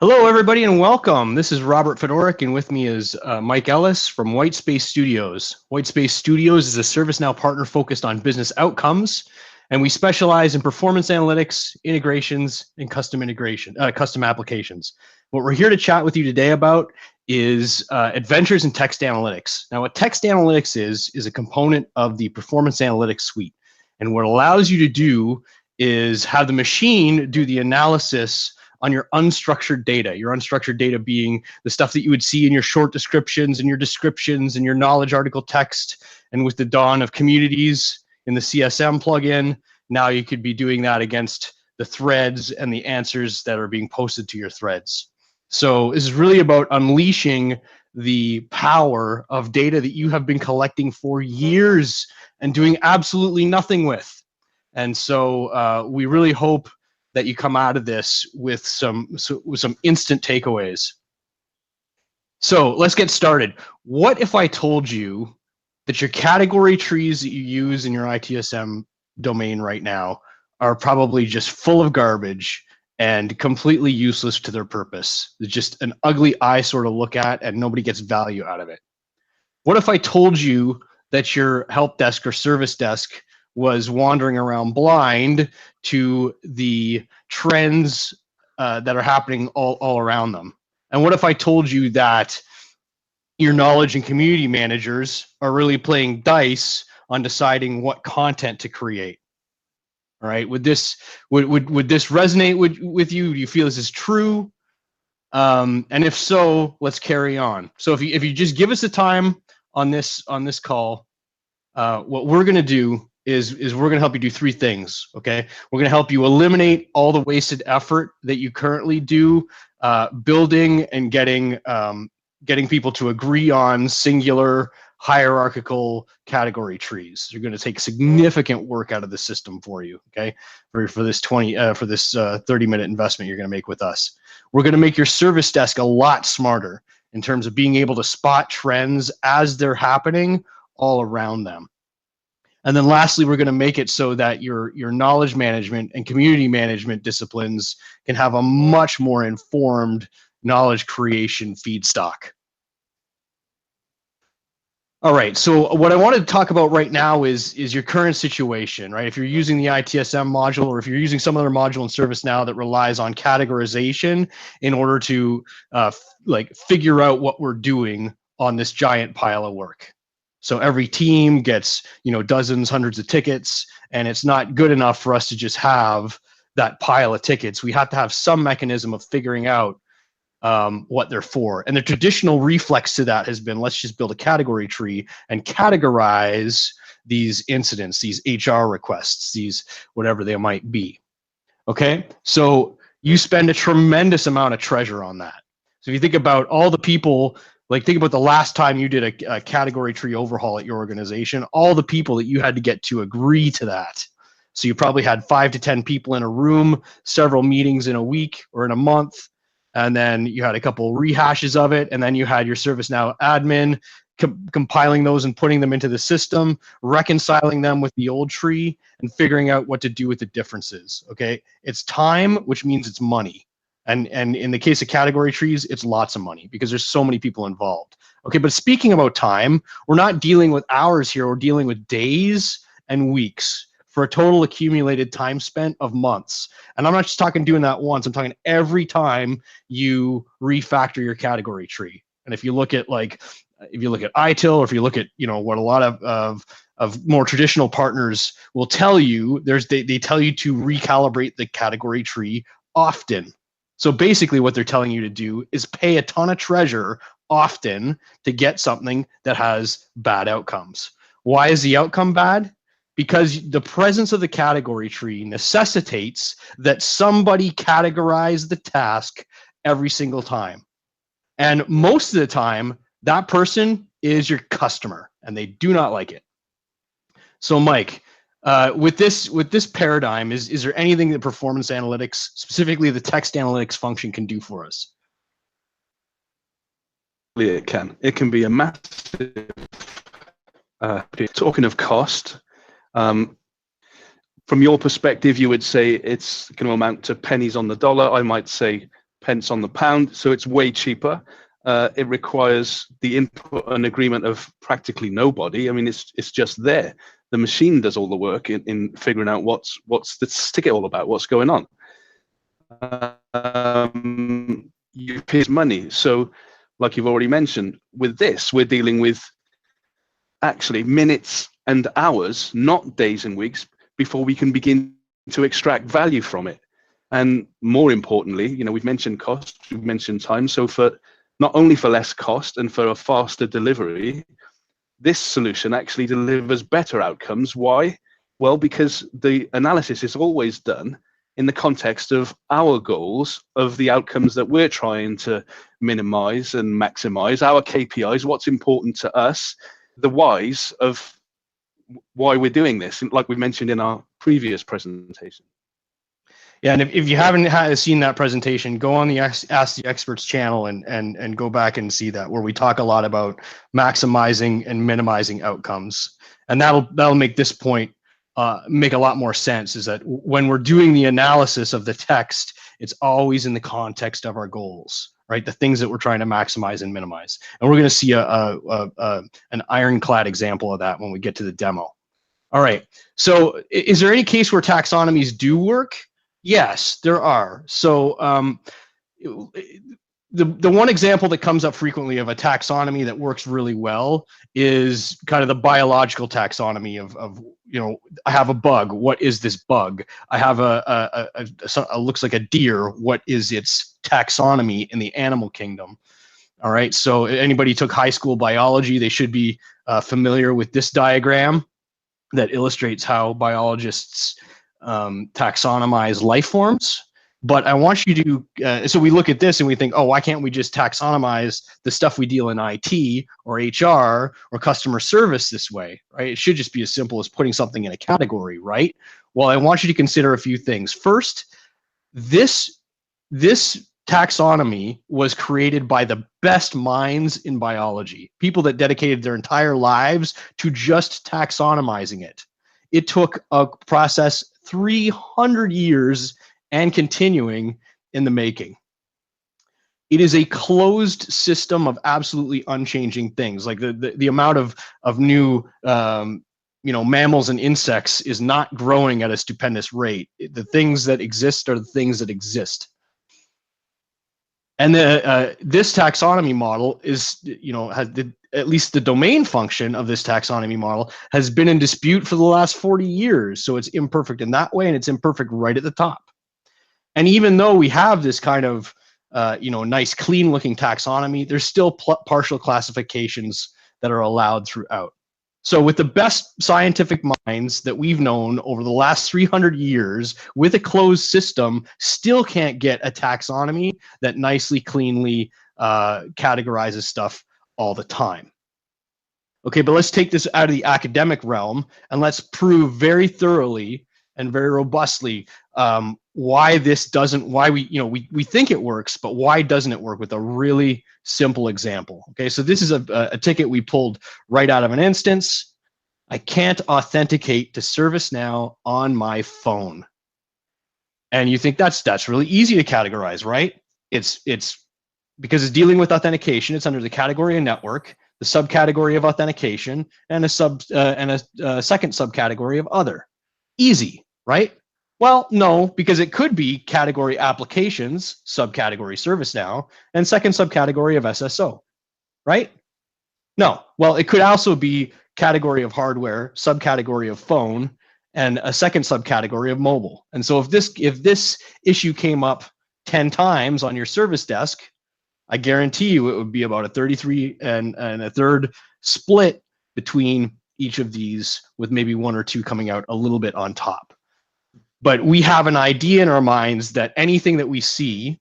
Hello, everybody, and welcome. This is Robert Fedorik, and with me is Mike Ellis from Whitespace Studios. Whitespace Studios is a ServiceNow partner focused on business outcomes, and we specialize in performance analytics, integrations, and custom applications. What we're here to chat with you today about is adventures in text analytics. Now, what text analytics is a component of the performance analytics suite, and what it allows you to do is have the machine do the analysis on your unstructured data being the stuff that you would see in your short descriptions and your descriptions and your knowledge article text. And with the dawn of communities in the CSM plugin, now you could be doing that against the threads and the answers that are being posted to your threads. So this is really about unleashing the power of data that you have been collecting for years and doing absolutely nothing with. And so we really hope that you come out of this with some instant takeaways. So let's get started. What if I told you that your category trees that you use in your ITSM domain right now are probably just full of garbage and completely useless to their purpose? It's just an ugly eyesore to look at and nobody gets value out of it. What if I told you that your help desk or service desk was wandering around blind to the trends that are happening all around them? And what if I told you that your knowledge and community managers are really playing dice on deciding what content to create? All right, would this resonate with you? Do you feel this is true? And if so, let's carry on. So if you just give us the time on this call, what we're going to do is we're going to help you do three things. Okay, we're going to help you eliminate all the wasted effort that you currently do building and getting people to agree on singular hierarchical category trees. You're going to take significant work out of the system for you. Okay, for this 30-minute investment you're going to make with us. We're going to make your service desk a lot smarter in terms of being able to spot trends as they're happening all around them. And then lastly, we're going to make it so that your knowledge management and community management disciplines can have a much more informed knowledge creation feedstock. All right, so what I wanted to talk about right now is your current situation, right? If you're using the ITSM module or if you're using some other module in ServiceNow that relies on categorization in order to figure out what we're doing on this giant pile of work. So every team gets, dozens, hundreds of tickets, and it's not good enough for us to just have that pile of tickets. We have to have some mechanism of figuring out what they're for. And the traditional reflex to that has been, let's just build a category tree and categorize these incidents, these HR requests, these whatever they might be. Okay, so you spend a tremendous amount of treasure on that. So if you think about all the people, think about the last time you did a category tree overhaul at your organization, all the people that you had to get to agree to that. So you probably had 5 to 10 people in a room, several meetings in a week or in a month, and then you had a couple rehashes of it, and then you had your ServiceNow admin compiling those and putting them into the system, reconciling them with the old tree, and figuring out what to do with the differences. Okay, it's time, which means it's money. And in the case of category trees, it's lots of money because there's so many people involved. Okay, but speaking about time, we're not dealing with hours here. We're dealing with days and weeks for a total accumulated time spent of months. And I'm not just talking doing that once. I'm talking every time you refactor your category tree. And if you look at ITIL, or if you look at what a lot of more traditional partners will tell you, they tell you to recalibrate the category tree often. So basically what they're telling you to do is pay a ton of treasure often to get something that has bad outcomes. Why is the outcome bad? Because the presence of the category tree necessitates that somebody categorize the task every single time. And most of the time, that person is your customer, and they do not like it. So Mike, with this paradigm, is there anything that performance analytics, specifically the text analytics function, can do for us? It can. It can be a massive. Talking of cost, from your perspective, you would say it's going to amount to pennies on the dollar. I might say pence on the pound, so it's way cheaper. It requires the input and agreement of practically nobody. I mean, it's just there. The machine does all the work in figuring out what's the ticket all about, what's going on. You pay money. So, like you've already mentioned, with this, we're dealing with actually minutes and hours, not days and weeks, before we can begin to extract value from it. And more importantly, you know, we've mentioned cost, we've mentioned time. So for not only for less cost and for a faster delivery, this solution actually delivers better outcomes. Why? Well, because the analysis is always done in the context of our goals, of the outcomes that we're trying to minimize and maximize, our KPIs, what's important to us, the whys of why we're doing this, like we mentioned in our previous presentation. Yeah, and if you haven't seen that presentation, go on the Ask the Experts channel and go back and see that, where we talk a lot about maximizing and minimizing outcomes. And that'll make this point make a lot more sense, is that when we're doing the analysis of the text, it's always in the context of our goals, right? The things that we're trying to maximize and minimize. And we're going to see an ironclad example of that when we get to the demo. All right, so is there any case where taxonomies do work? Yes, there are. So the one example that comes up frequently of a taxonomy that works really well is kind of the biological taxonomy of you know, I have a bug. What is this bug? I have a looks like a deer. What is its taxonomy in the animal kingdom? All right. So anybody took high school biology, they should be familiar with this diagram that illustrates how biologists taxonomize life forms. But I want you to, so we look at this and we think, oh, why can't we just taxonomize the stuff we deal in IT or HR or customer service this way, right? It should just be as simple as putting something in a category, right? Well, I want you to consider a few things. First, this taxonomy was created by the best minds in biology, people that dedicated their entire lives to just taxonomizing it. It took a process 300 years and continuing in the making. It is a closed system of absolutely unchanging things. Like the amount of new you know, mammals and insects is not growing at a stupendous rate. The things that exist are the things that exist. And this taxonomy model is, you know, at least the domain function of this taxonomy model has been in dispute for the last 40 years. So it's imperfect in that way, and it's imperfect right at the top. And even though we have this kind of, you know, nice, clean-looking taxonomy, there's still partial classifications that are allowed throughout. So with the best scientific minds that we've known over the last 300 years, with a closed system, still can't get a taxonomy that nicely, cleanly categorizes stuff all the time. Okay, but let's take this out of the academic realm and let's prove very thoroughly and very robustly why this doesn't, why we think it works, but why doesn't it work, with a really simple example. Okay, so this is a ticket we pulled right out of an instance. I can't authenticate to ServiceNow on my phone. And you think that's really easy to categorize, right? It's because it's dealing with authentication. It's under the category of network, the subcategory of authentication, and a second subcategory of other. Easy, right? Well, no, because it could be category applications, subcategory ServiceNow, and second subcategory of SSO, right? No, well, it could also be category of hardware, subcategory of phone, and a second subcategory of mobile. And so if this issue came up 10 times on your service desk, I guarantee you it would be about a 33 and a third split between each of these, with maybe one or two coming out a little bit on top. But we have an idea in our minds that anything that we see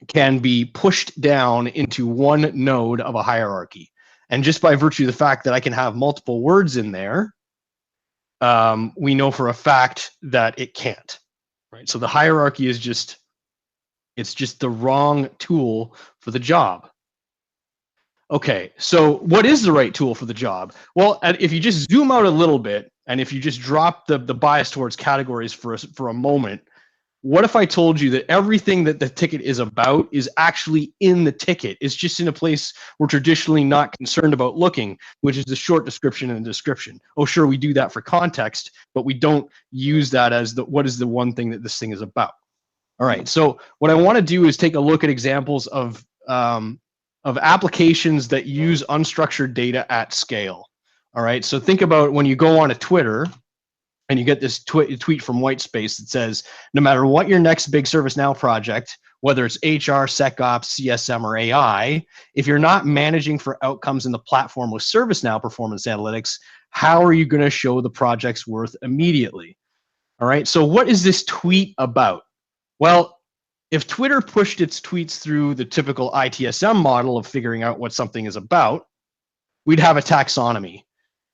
can be pushed down into one node of a hierarchy. And just by virtue of the fact that I can have multiple words in there, we know for a fact that it can't, right? So the hierarchy is just the wrong tool for the job. Okay, so what is the right tool for the job? Well, if you just zoom out a little bit, and if you just drop the bias towards categories for a moment, what if I told you that everything that the ticket is about is actually in the ticket? It's just in a place we're traditionally not concerned about looking, which is the short description and the description. Oh, sure, we do that for context, but we don't use that as what is the one thing that this thing is about. All right, so what I want to do is take a look at examples of applications that use unstructured data at scale. All right, so think about when you go on a Twitter and you get this tweet from Whitespace that says, no matter what your next big ServiceNow project, whether it's HR, SecOps, CSM, or AI, if you're not managing for outcomes in the platform with ServiceNow Performance Analytics, how are you going to show the project's worth immediately? All right, so what is this tweet about? Well, if Twitter pushed its tweets through the typical ITSM model of figuring out what something is about, we'd have a taxonomy.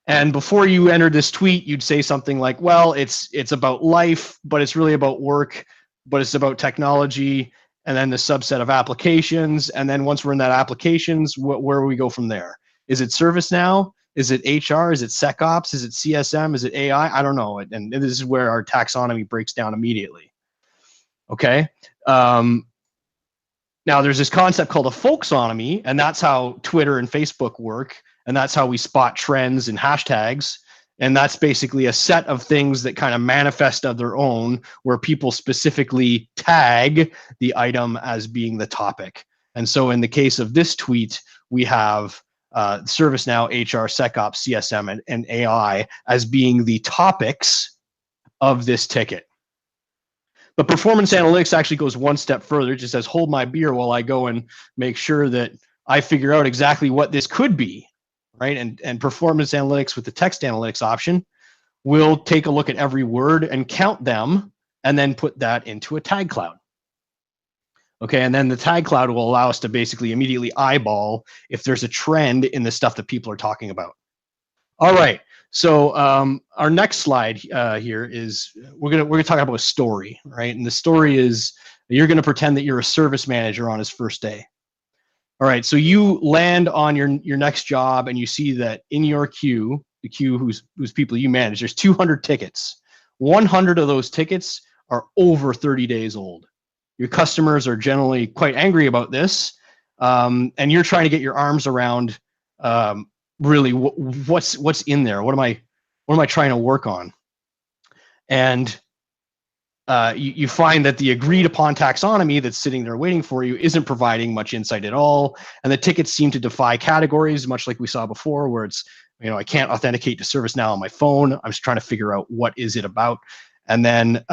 And before you entered this tweet, you'd say something like, well, it's about life, but it's really about work, but it's about technology, and then the subset of applications. And then once we're in that applications, where do we go from there? Is it ServiceNow? Is it HR? Is it SecOps? Is it CSM? Is it AI? I don't know. And this is where our taxonomy breaks down immediately. Okay. Now there's this concept called a folksonomy, and that's how Twitter and Facebook work. And that's how we spot trends and hashtags. And that's basically a set of things that kind of manifest of their own, where people specifically tag the item as being the topic. And so in the case of this tweet, we have ServiceNow, HR, SecOps, CSM, and AI as being the topics of this ticket. But performance analytics actually goes one step further. It just says, hold my beer while I go and make sure that I figure out exactly what this could be. Right? And performance analytics with the text analytics option will take a look at every word and count them and then put that into a tag cloud. Okay, and then the tag cloud will allow us to basically immediately eyeball if there's a trend in the stuff that people are talking about. All right, so our next slide here is we're gonna talk about a story, right? And the story is you're gonna pretend that you're a service manager on his first day. All right, so you land on your next job and you see that in your queue, the queue whose people you manage, there's 200 tickets. 100 of those tickets are over 30 days old. Your customers are generally quite angry about this, and you're trying to get your arms around really what's in there. What am I trying to work on? And you find that the agreed upon taxonomy that's sitting there waiting for you isn't providing much insight at all. And the tickets seem to defy categories, much like we saw before, where it's, I can't authenticate to ServiceNow on my phone. I'm just trying to figure out what is it about. And then,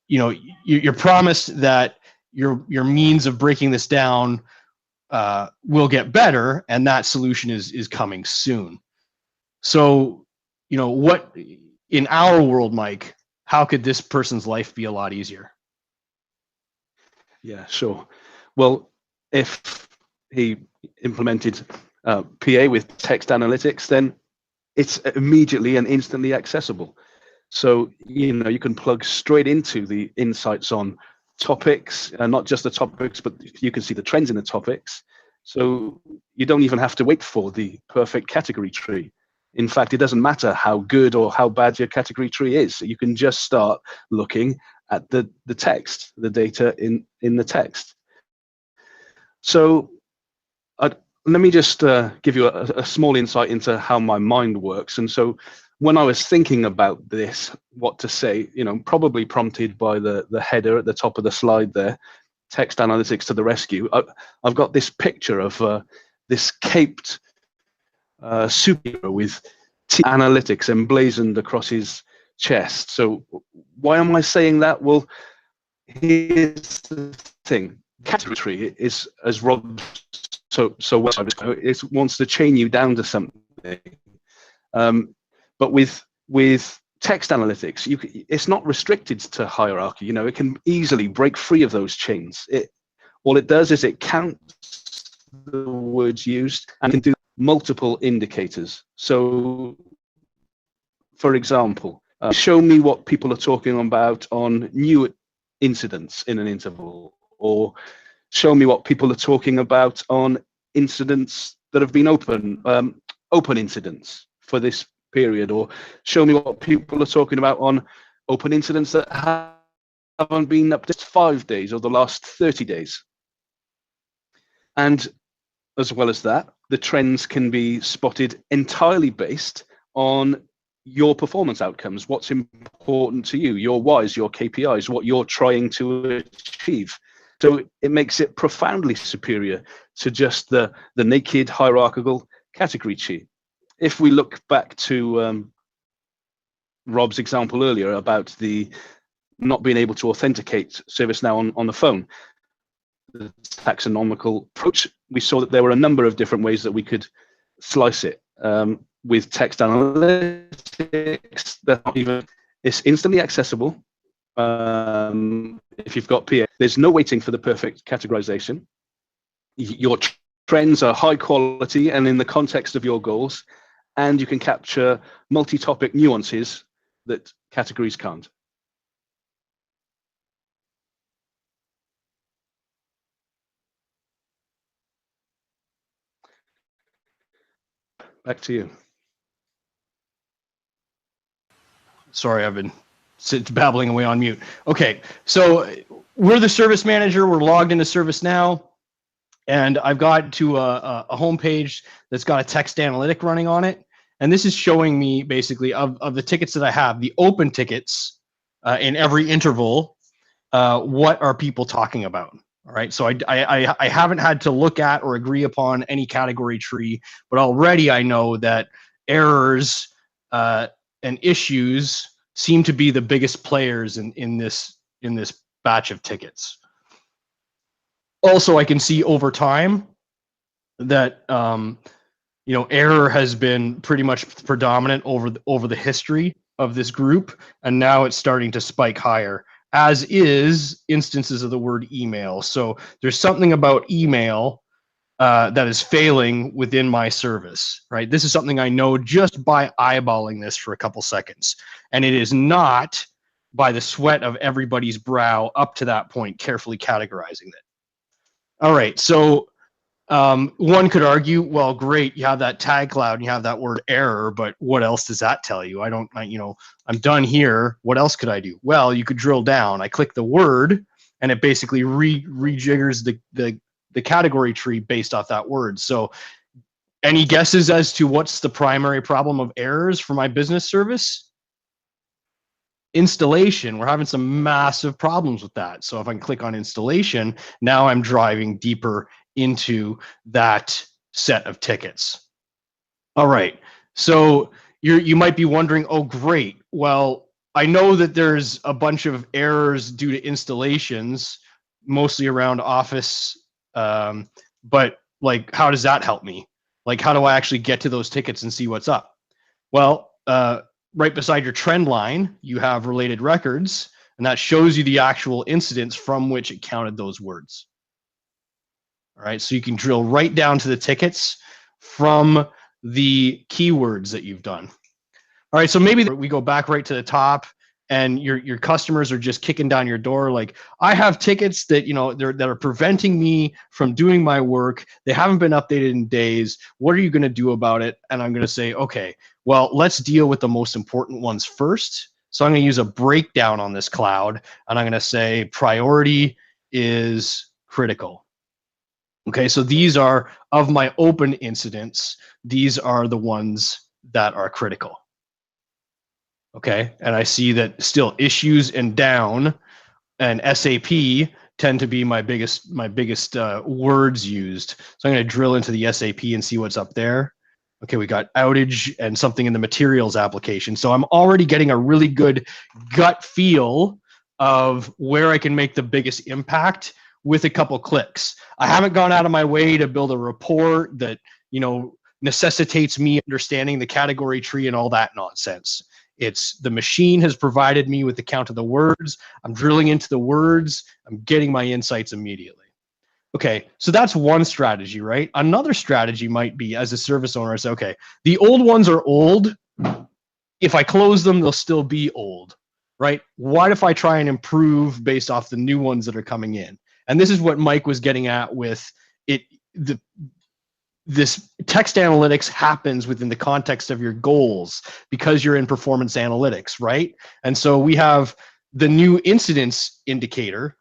you're promised that your means of breaking this down will get better, and that solution is coming soon. So, what in our world, Mike, how could this person's life be a lot easier? Yeah, sure. Well, if he implemented PA with Text Analytics, then it's immediately and instantly accessible. So, you can plug straight into the insights on topics, not just the topics, but you can see the trends in the topics. So you don't even have to wait for the perfect category tree. In fact, it doesn't matter how good or how bad your category tree is. You can just start looking at the text, the data in the text. So let me just give you a small insight into how my mind works. And so when I was thinking about this, what to say, probably prompted by the header at the top of the slide there, Text Analytics to the rescue, I've got this picture of this caped superhero with analytics emblazoned across his chest. So why am I saying that? Well, here's the thing. Category tree is, as Rob so well, it wants to chain you down to something. But with text analytics, it's not restricted to hierarchy. It can easily break free of those chains. All it does is it counts the words used and can do multiple indicators. So, for example, show me what people are talking about on new incidents in an interval, or show me what people are talking about on incidents that have been open incidents for this period, or show me what people are talking about on open incidents that have haven't been up to 5 days or the last 30 days. And as well as that, the trends can be spotted entirely based on your performance outcomes, what's important to you, your whys, your KPIs, what you're trying to achieve. So it makes it profoundly superior to just the naked hierarchical category tree. If we look back to Rob's example earlier about the not being able to authenticate ServiceNow on the phone, the taxonomical approach, we saw that there were a number of different ways that we could slice it. With Text Analytics, it's instantly accessible. If you've got PA, there's no waiting for the perfect categorization. Your trends are high quality and in the context of your goals, and you can capture multi-topic nuances that categories can't. Back to you. Sorry, I've been babbling away on mute. Okay, so we're the service manager. We're logged into ServiceNow, and I've got to a homepage that's got a text analytic running on it. And this is showing me basically of the tickets that I have, the open tickets in every interval, what are people talking about? All right, so I haven't had to look at or agree upon any category tree, but already I know that errors and issues seem to be the biggest players in this batch of tickets. Also, I can see over time that error has been pretty much predominant over the history of this group, and now it's starting to spike higher, as is instances of the word email. So there's something about email that is failing within my service, right? This is something I know just by eyeballing this for a couple seconds. And it is not by the sweat of everybody's brow up to that point, carefully categorizing it. All right, so one could argue, well, great, you have that tag cloud and you have that word error, but what else does that tell you? I'm done here. What else could I do? Well, you could drill down. I click the word and it basically rejiggers the category tree based off that word. So any guesses as to what's the primary problem of errors for my business service? Installation. We're having some massive problems with that. So if I can click on installation, now I'm driving deeper into that set of tickets. All right. So you might be wondering, oh, great. Well, I know that there's a bunch of errors due to installations, mostly around Office. But like, how does that help me? Like, how do I actually get to those tickets and see what's up? Well, right beside your trend line, you have related records, and that shows you the actual incidents from which it counted those words. All right, so you can drill right down to the tickets from the keywords that you've done. All right, so maybe we go back right to the top, and your customers are just kicking down your door like, I have tickets that that are preventing me from doing my work. They haven't been updated in days. What are you going to do about it? And I'm going to say, okay, well, let's deal with the most important ones first. So I'm going to use a breakdown on this cloud, and I'm going to say priority is critical. Okay, so these are, of my open incidents, these are the ones that are critical. Okay, and I see that still issues and down and SAP tend to be my biggest words used. So I'm going to drill into the SAP and see what's up there. Okay, we got outage and something in the materials application. So I'm already getting a really good gut feel of where I can make the biggest impact with a couple clicks. I haven't gone out of my way to build a report that necessitates me understanding the category tree and all that nonsense. It's the machine has provided me with the count of the words. I'm drilling into the words. I'm getting my insights immediately. Okay, so that's one strategy, right? Another strategy might be, as a service owner, I say, okay, the old ones are old. If I close them, they'll still be old, right? What if I try and improve based off the new ones that are coming in? And this is what Mike was getting at with it. This text analytics happens within the context of your goals because you're in performance analytics, right? And so we have the new incidents indicator.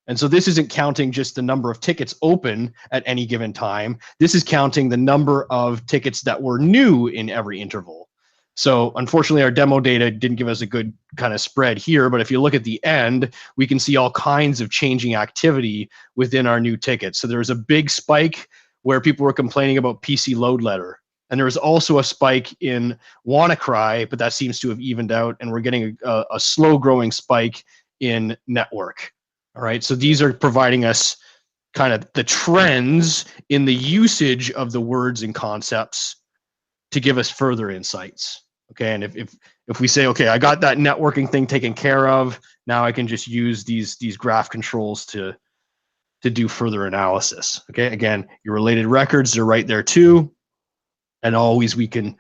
And so this isn't counting just the number of tickets open at any given time. This is counting the number of tickets that were new in every interval. So unfortunately, our demo data didn't give us a good kind of spread here, but if you look at the end, we can see all kinds of changing activity within our new tickets. So there was a big spike where people were complaining about PC load letter. And there was also a spike in WannaCry, but that seems to have evened out, and we're getting a slow growing spike in network. All right, so these are providing us kind of the trends in the usage of the words and concepts to give us further insights. Okay, and if we say, okay, I got that networking thing taken care of, now I can just use these graph controls to do further analysis. Okay, again, your related records are right there too, and always we can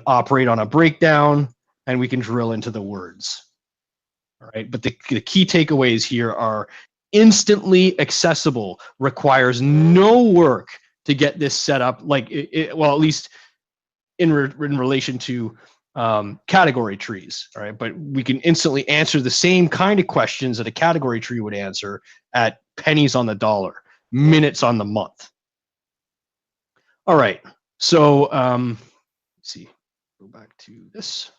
operate on a breakdown and we can drill into the words. All right, but the key takeaways here are instantly accessible, requires no work to get this set up, like well, at least in relation to category trees. All right, but we can instantly answer the same kind of questions that a category tree would answer at pennies on the dollar, minutes on the month. All right, so let's see, go back to this.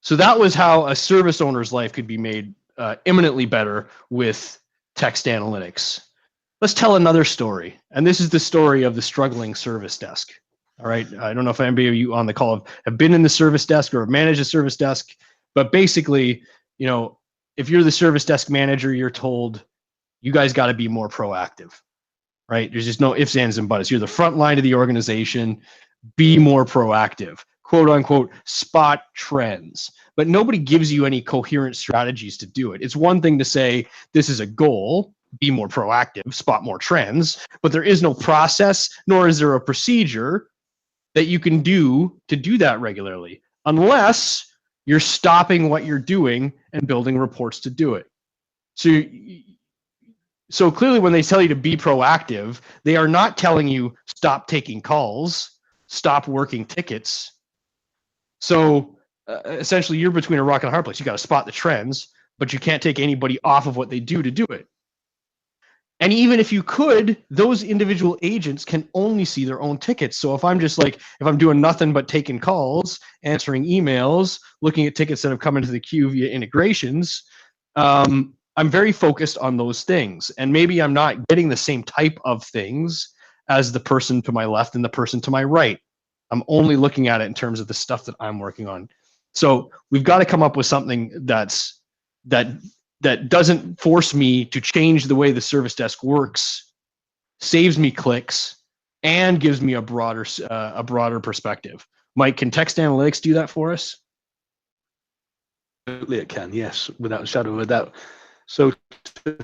So that was how a service owner's life could be made imminently better with text analytics. Let's tell another story. And this is the story of the struggling service desk. All right. I don't know if anybody of you on the call have been in the service desk or have managed a service desk, but basically, you know, if you're the service desk manager, you're told you guys got to be more proactive, right? There's just no ifs, ands, and buts. You're the front line of the organization. Be more proactive. Quote unquote, spot trends, but nobody gives you any coherent strategies to do it. It's one thing to say, this is a goal, be more proactive, spot more trends, but there is no process, nor is there a procedure that you can do to do that regularly, unless you're stopping what you're doing and building reports to do it. So clearly when they tell you to be proactive, they are not telling you stop taking calls, stop working tickets. So essentially, you're between a rock and a hard place. You got to spot the trends, but you can't take anybody off of what they do to do it. And even if you could, those individual agents can only see their own tickets. So if I'm just like, if I'm doing nothing but taking calls, answering emails, looking at tickets that have come into the queue via integrations, I'm very focused on those things. And maybe I'm not getting the same type of things as the person to my left and the person to my right. I'm only looking at it in terms of the stuff that I'm working on. So we've got to come up with something that doesn't force me to change the way the service desk works, saves me clicks, and gives me a broader perspective. Mike, can Text Analytics do that for us? Absolutely, it can. Yes, without a shadow of a doubt. So to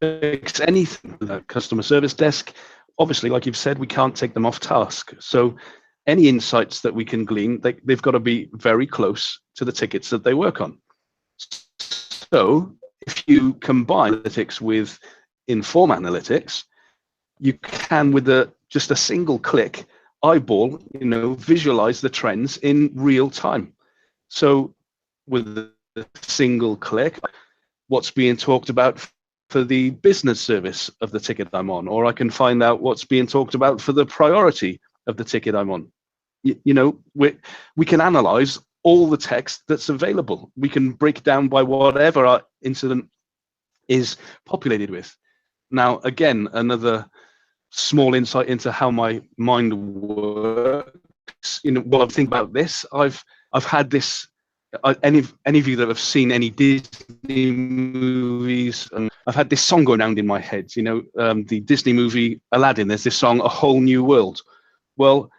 fix anything with a customer service desk, obviously, like you've said, we can't take them off task. So any insights that we can glean, they've got to be very close to the tickets that they work on. So if you combine analytics with inform analytics, you can, with just a single click, eyeball, visualize the trends in real time. So with a single click, what's being talked about for the business service of the ticket I'm on, or I can find out what's being talked about for the priority of the ticket I'm on. We can analyze all the text that's available. We can break down by whatever our incident is populated with. Now, again, another small insight into how my mind works. While I'm thinking about this, I've had this. Any of you that have seen any Disney movies, I've had this song going around in my head. The Disney movie Aladdin. There's this song, "A Whole New World." Well,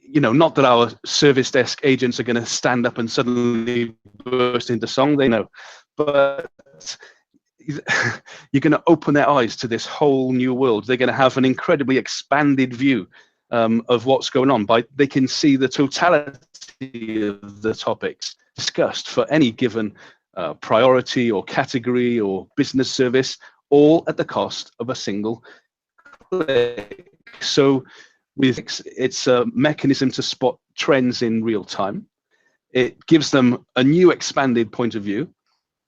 not that our service desk agents are going to stand up and suddenly burst into song. They know, but you're going to open their eyes to this whole new world. They're going to have an incredibly expanded view of what's going on. They can see the totality of the topics discussed for any given priority or category or business service, all at the cost of a single click. So it's a mechanism to spot trends in real time. It gives them a new expanded point of view,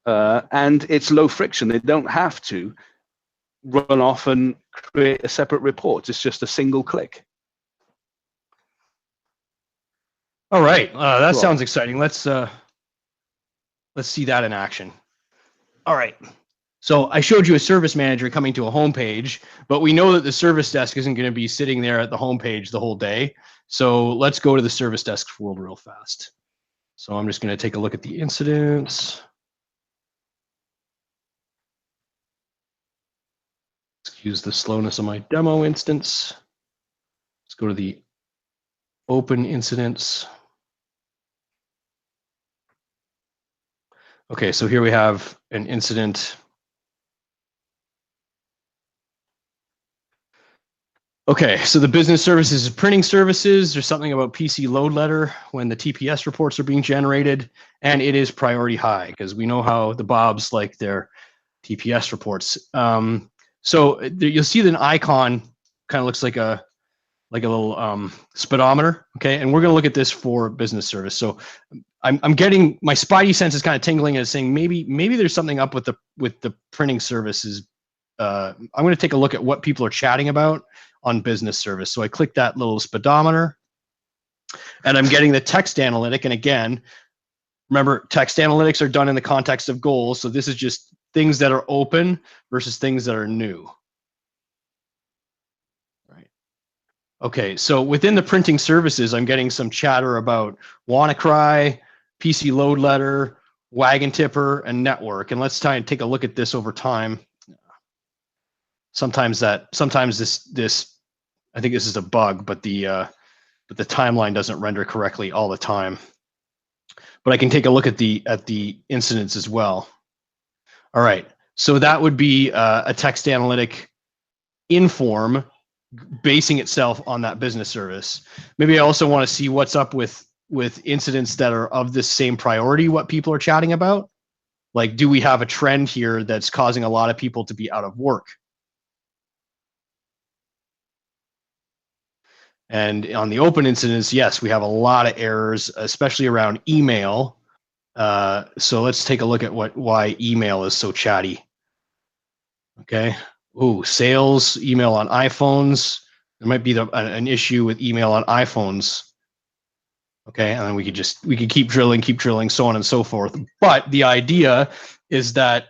and it's low friction. They don't have to run off and create a separate report. It's just a single click. All right, that Cool. sounds exciting. Let's see that in action. All right. So I showed you a service manager coming to a home page, but we know that the service desk isn't going to be sitting there at the home page the whole day. So let's go to the service desk world real fast. So I'm just going to take a look at the incidents. Excuse the slowness of my demo instance. Let's go to the open incidents. Okay, so here we have an incident. Okay, so the business services is printing services. There's something about PC load letter when the TPS reports are being generated, and it is priority high because we know how the Bobs like their TPS reports. So you'll see that an icon kind of looks like a little speedometer. Okay, and we're going to look at this for business service. So I'm getting my spidey sense is kind of tingling and saying maybe there's something up with the printing services. I'm going to take a look at what people are chatting about on business service. So I click that little speedometer and I'm getting the text analytic. And again, remember, text analytics are done in the context of goals. So this is just things that are open versus things that are new. Right. Okay, so within the printing services, I'm getting some chatter about WannaCry, PC load letter, wagon tipper, and network. And let's try and take a look at this over time. Sometimes this I think this is a bug, but the timeline doesn't render correctly all the time. But I can take a look at the incidents as well. All right, so that would be a text analytic inform basing itself on that business service. Maybe I also want to see what's up with incidents that are of this same priority, what people are chatting about. Like, do we have a trend here that's causing a lot of people to be out of work? And on the open incidents, yes, we have a lot of errors, especially around email. So let's take a look at why email is so chatty. Okay. Ooh, sales email on iPhones. There might be an issue with email on iPhones. Okay, and then we could keep drilling, so on and so forth. But the idea is that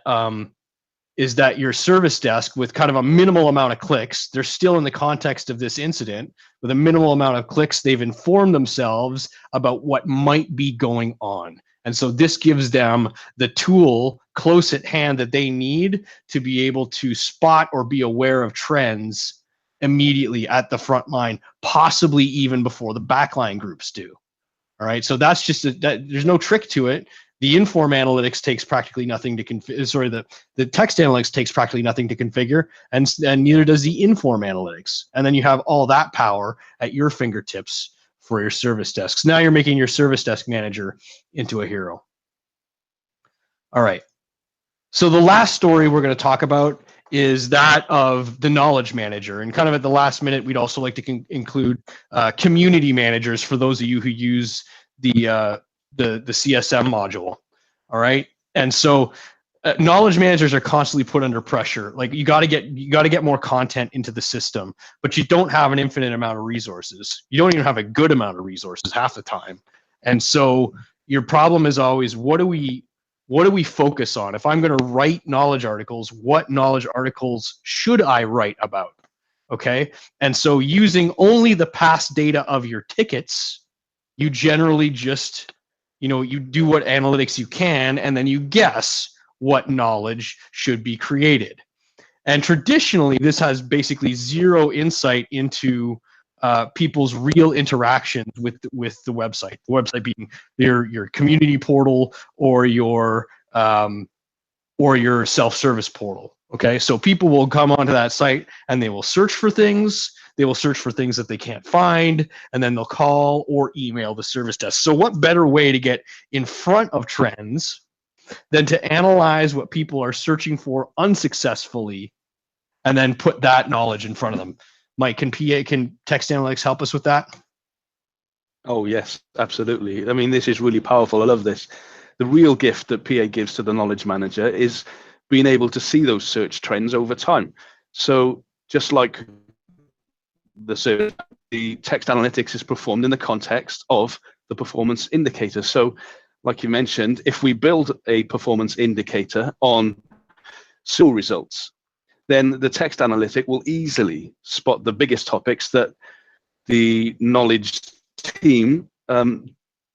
your service desk, with kind of a minimal amount of clicks, they're still in the context of this incident, with a minimal amount of clicks, they've informed themselves about what might be going on. And so this gives them the tool close at hand that they need to be able to spot or be aware of trends immediately at the front line, possibly even before the backline groups do. All right, so that's just there's no trick to it. The inform analytics takes practically nothing to configure. Sorry, the text analytics takes practically nothing to configure, and neither does the inform analytics. And then you have all that power at your fingertips for your service desks. Now you're making your service desk manager into a hero. All right. So the last story we're going to talk about is that of the knowledge manager. And kind of at the last minute, we'd also like to include community managers for those of you who use the CSM module. All right. And so knowledge managers are constantly put under pressure. Like you got to get more content into the system, but you don't have an infinite amount of resources. You don't even have a good amount of resources half the time. And so your problem is always, what do we focus on? If I'm going to write knowledge articles, what knowledge articles should I write about? Okay. And so using only the past data of your tickets, you generally just, you do what analytics you can, and then you guess what knowledge should be created. And traditionally, this has basically zero insight into people's real interactions with the website. The website being your community portal or your self-service portal. Okay, so people will come onto that site and they will search for things. They will search for things that they can't find, and then they'll call or email the service desk. So what better way to get in front of trends than to analyze what people are searching for unsuccessfully and then put that knowledge in front of them? Mike, can text analytics help us with that? Oh, yes, absolutely. I mean, this is really powerful. I love this. The real gift that PA gives to the knowledge manager is being able to see those search trends over time. So just like the text analytics is performed in the context of the performance indicator. So like you mentioned, if we build a performance indicator on SEO results, then the text analytic will easily spot the biggest topics that the knowledge team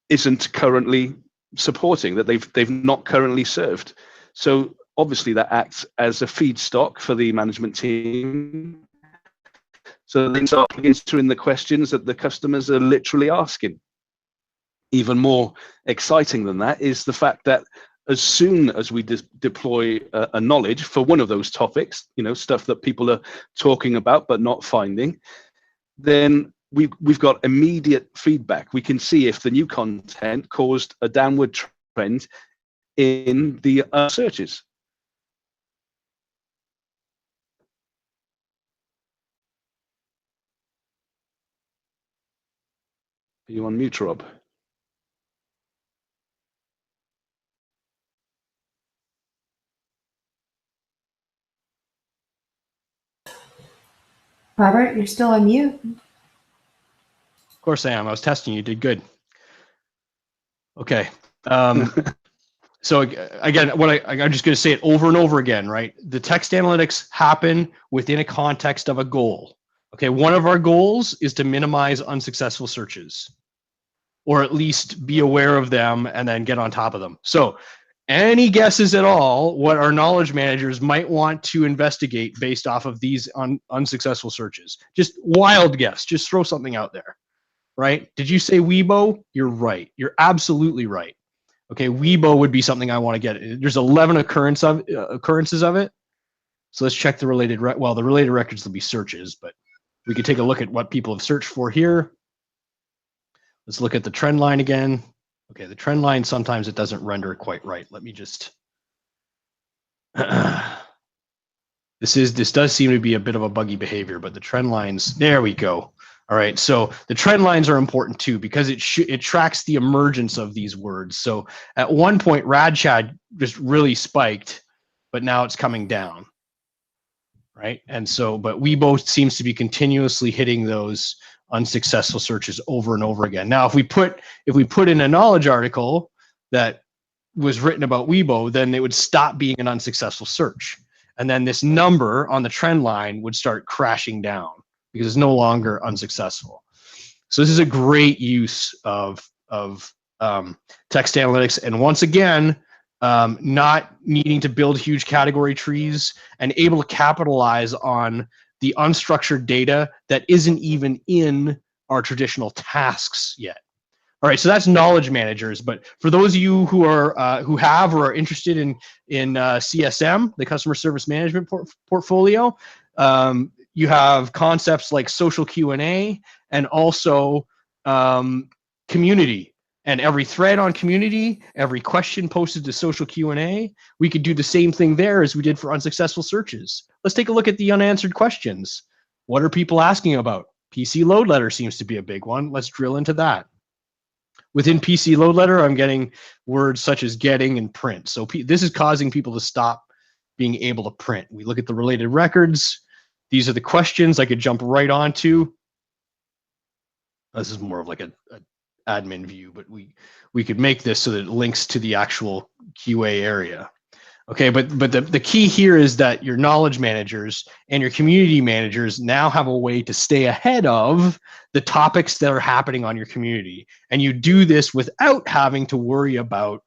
isn't currently supporting, that they've not currently served. So obviously that acts as a feedstock for the management team. So they start answering the questions that the customers are literally asking. Even more exciting than that is the fact that as soon as we deploy a knowledge for one of those topics, stuff that people are talking about but not finding, then we've got immediate feedback. We can see if the new content caused a downward trend in the searches. Are you on mute, Rob? Robert, you're still on mute. Of course I am. I was testing you. Did good. Okay. So again, I'm just going to say it over and over again, right? The text analytics happen within a context of a goal. Okay, one of our goals is to minimize unsuccessful searches, or at least be aware of them and then get on top of them. So any guesses at all what our knowledge managers might want to investigate based off of these unsuccessful searches? Just wild guess. Just throw something out there, right? Did you say Weibo? You're right. You're absolutely right. Okay, Weibo would be something I want to get. There's 11 occurrences of it. So let's check the related, the related records will be searches, but we could take a look at what people have searched for here. Let's look at the trend line again. Okay, the trend line, sometimes it doesn't render quite right. Let me just, this does seem to be a bit of a buggy behavior, but the trend lines, there we go. All right, so the trend lines are important too because it tracks the emergence of these words. So at one point, Radchad just really spiked, but now it's coming down, right? And so, but Weibo seems to be continuously hitting those unsuccessful searches over and over again. Now, if we put in a knowledge article that was written about Weibo, then it would stop being an unsuccessful search, and then this number on the trend line would start crashing down because it's no longer unsuccessful. So this is a great use of text analytics, and once again, not needing to build huge category trees and able to capitalize on the unstructured data that isn't even in our traditional tasks yet. All right, so that's knowledge managers. But for those of you who are who have or are interested in CSM, the customer service management portfolio, you have concepts like social Q&A and also community. And every thread on community, every question posted to social Q&A, we could do the same thing there as we did for unsuccessful searches. Let's take a look at the unanswered questions. What are people asking about? PC load letter seems to be a big one. Let's drill into that. Within PC load letter, I'm getting words such as getting and print. So this is causing people to stop being able to print. We look at the related records. These are the questions I could jump right onto. This is more of like a admin view, but we could make this so that it links to the actual QA area. Okay, but the key here is that your knowledge managers and your community managers now have a way to stay ahead of the topics that are happening on your community. And you do this without having to worry about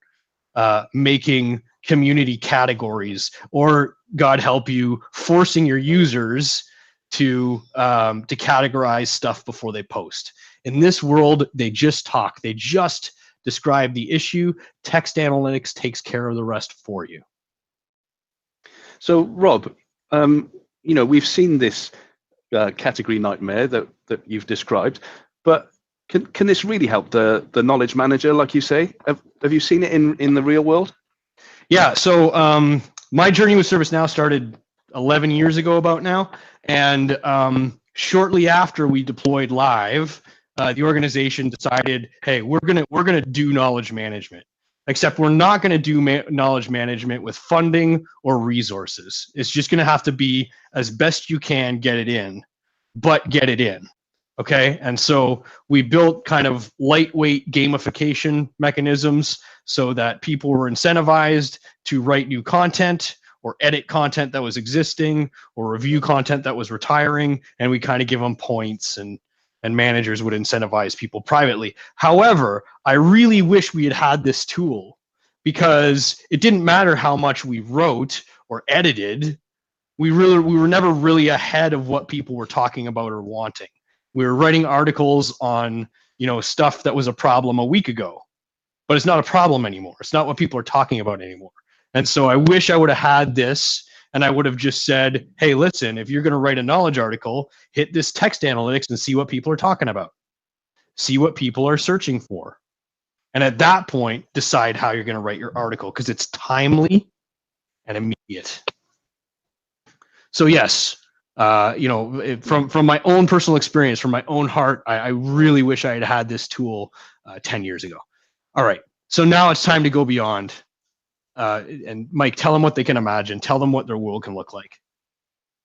making community categories or, God help you, forcing your users to categorize stuff before they post. In this world, they just talk. They just describe the issue. Text analytics takes care of the rest for you. So, Rob, we've seen this category nightmare that you've described, but can this really help the knowledge manager, like you say? Have you seen it in the real world? Yeah. So my journey with ServiceNow started 11 years ago about now, and shortly after we deployed live, the organization decided, hey, we're gonna do knowledge management, except we're not gonna do knowledge management with funding or resources. It's just gonna have to be as best you can get it in, but get it in. Okay, and so we built kind of lightweight gamification mechanisms so that people were incentivized to write new content or edit content that was existing or review content that was retiring, and we kind of give them points, and managers would incentivize people privately. However, I really wish we had this tool, because it didn't matter how much we wrote or edited, we were never really ahead of what people were talking about or wanting. We were writing articles on, stuff that was a problem a week ago, but it's not a problem anymore. It's not what people are talking about anymore. And so I wish I would have had this, and I would have just said, hey, listen, if you're going to write a knowledge article, hit this text analytics and see what people are talking about. See what people are searching for. And at that point, decide how you're going to write your article, because it's timely and immediate. So yes, from my own personal experience, from my own heart, I really wish I had had this tool 10 years ago. All right, so now it's time to go beyond. And Mike, tell them what they can imagine. Tell them what their world can look like.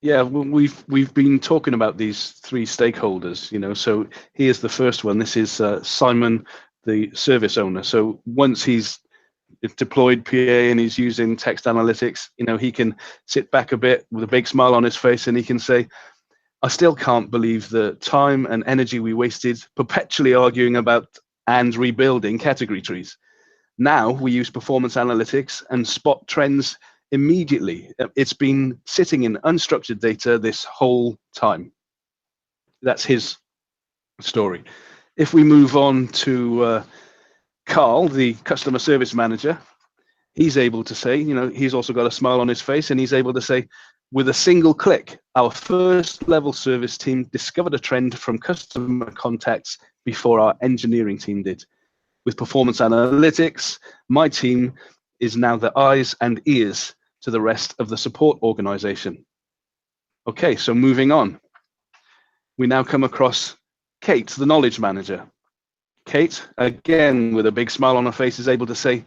Yeah, well, we've been talking about these three stakeholders, so here's the first one. This is Simon, the service owner. So once he's deployed PA and he's using Text Analytics, he can sit back a bit with a big smile on his face, and he can say, I still can't believe the time and energy we wasted perpetually arguing about and rebuilding category trees. Now we use performance analytics and spot trends immediately. It's been sitting in unstructured data this whole time. That's his story. If we move on to Carl, the customer service manager, he's able to say, he's also got a smile on his face, and he's able to say, with a single click, our first level service team discovered a trend from customer contacts before our engineering team did. With performance analytics, my team is now the eyes and ears to the rest of the support organization. Okay, so moving on. We now come across Kate, the knowledge manager. Kate, again, with a big smile on her face, is able to say,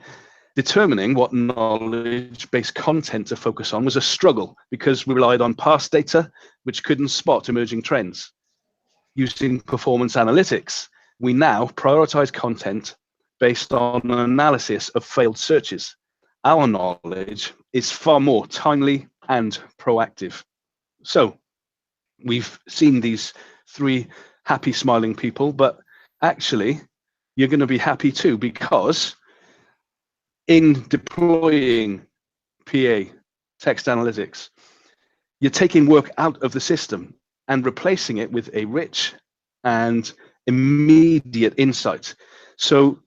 determining what knowledge-based content to focus on was a struggle because we relied on past data, which couldn't spot emerging trends. Using performance analytics, we now prioritize content based on an analysis of failed searches. Our knowledge is far more timely and proactive. So we've seen these three happy, smiling people, but actually, you're going to be happy too, because in deploying PA, Text Analytics, you're taking work out of the system and replacing it with a rich and immediate insight. So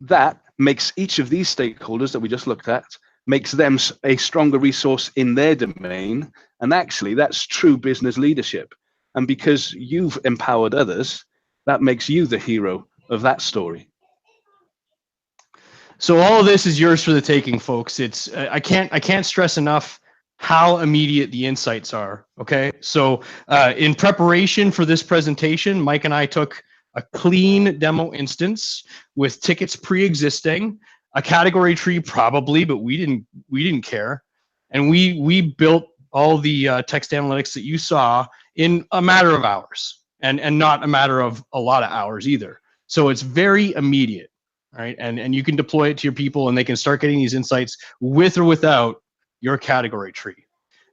that makes each of these stakeholders that we just looked at, makes them a stronger resource in their domain. And actually, that's true business leadership. And because you've empowered others, that makes you the hero of that story. So all of this is yours for the taking, folks. It's I can't stress enough how immediate the insights are. Okay, so in preparation for this presentation, Mike and I took a clean demo instance with tickets pre-existing, a category tree probably, but we didn't care, and we built all the text analytics that you saw in a matter of hours, and not a matter of a lot of hours either. So it's very immediate. Right, and you can deploy it to your people, and they can start getting these insights with or without your category tree.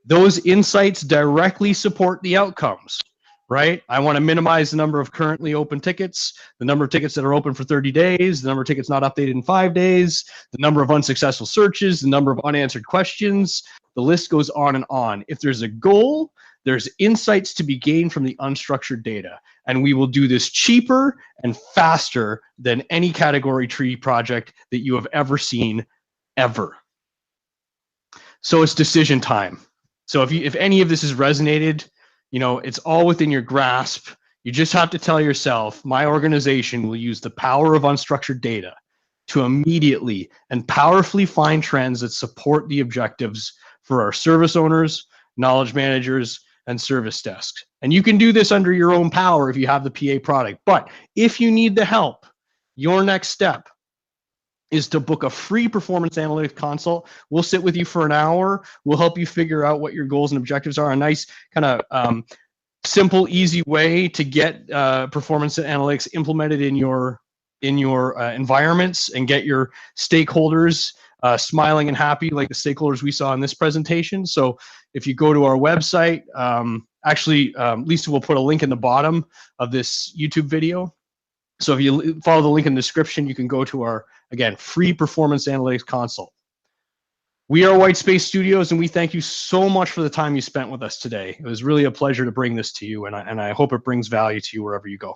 Those insights directly support the outcomes, right? I want to minimize the number of currently open tickets, the number of tickets that are open for 30 days, the number of tickets not updated in 5 days, the number of unsuccessful searches, the number of unanswered questions. The list goes on and on. If there's a goal, there's insights to be gained from the unstructured data. And we will do this cheaper and faster than any category tree project that you have ever seen, ever. So it's decision time. So if any of this has resonated, it's all within your grasp. You just have to tell yourself, my organization will use the power of unstructured data to immediately and powerfully find trends that support the objectives for our service owners, knowledge managers, and service desks. And you can do this under your own power if you have the PA product. But if you need the help, your next step is to book a free performance analytics consult. We'll sit with you for an hour. We'll help you figure out what your goals and objectives are. A nice kind of simple, easy way to get performance analytics implemented in your environments and get your stakeholders smiling and happy like the stakeholders we saw in this presentation. So if you go to our website, Lisa will put a link in the bottom of this YouTube video. So if you follow the link in the description, you can go to our, again, free performance analytics consult. We are Whitespace Studios, and we thank you so much for the time you spent with us today. It was really a pleasure to bring this to you, and I hope it brings value to you wherever you go.